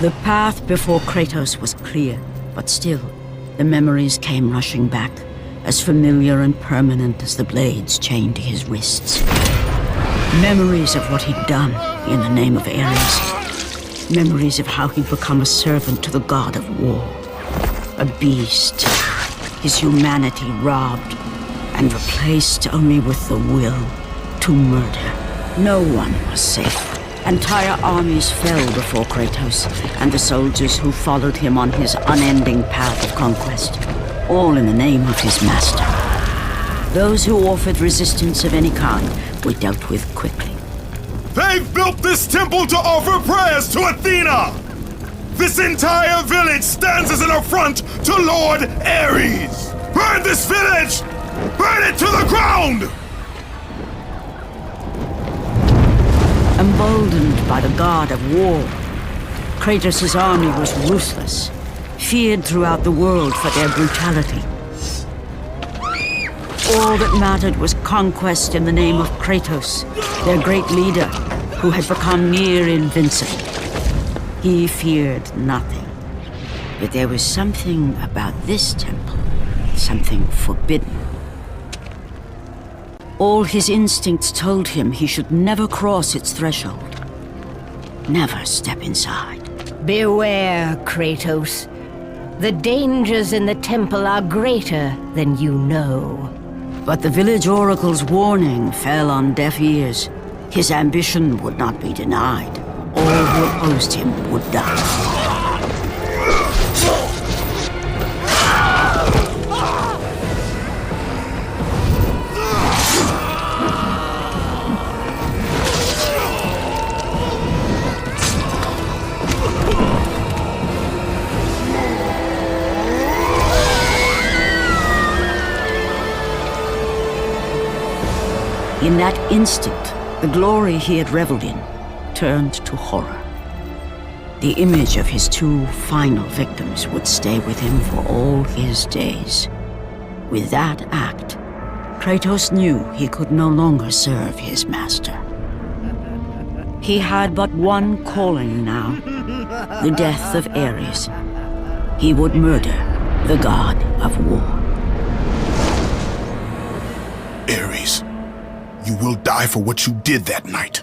The path before Kratos was clear, but still, the memories came rushing back, as familiar and permanent as the blades chained to his wrists. Memories of what he'd done in the name of Ares. Memories of how he'd become a servant to the god of war. A beast, his humanity robbed and replaced only with the will to murder. No one was safe. Entire armies fell before Kratos and the soldiers who followed him on his unending path of conquest, all in the name of his master. Those who offered resistance of any kind were dealt with quickly. They've built this temple to offer prayers to Athena! This entire village stands as an affront to Lord Ares! Burn this village! Burn it to the ground! Emboldened by the god of war, Kratos' army was ruthless, feared throughout the world for their brutality. All that mattered was conquest in the name of Kratos, their great leader, who had become near invincible. He feared nothing. But there was something about this temple, something forbidden. All his instincts told him he should never cross its threshold. Never step inside. Beware, Kratos. The dangers in the temple are greater than you know. But the village oracle's warning fell on deaf ears. His ambition would not be denied. All who opposed him would die. In that instant, the glory he had reveled in turned to horror. The image of his two final victims would stay with him for all his days. With that act, Kratos knew he could no longer serve his master. He had but one calling now, the death of Ares. He would murder the god of war. Ares, you will die for what you did that night.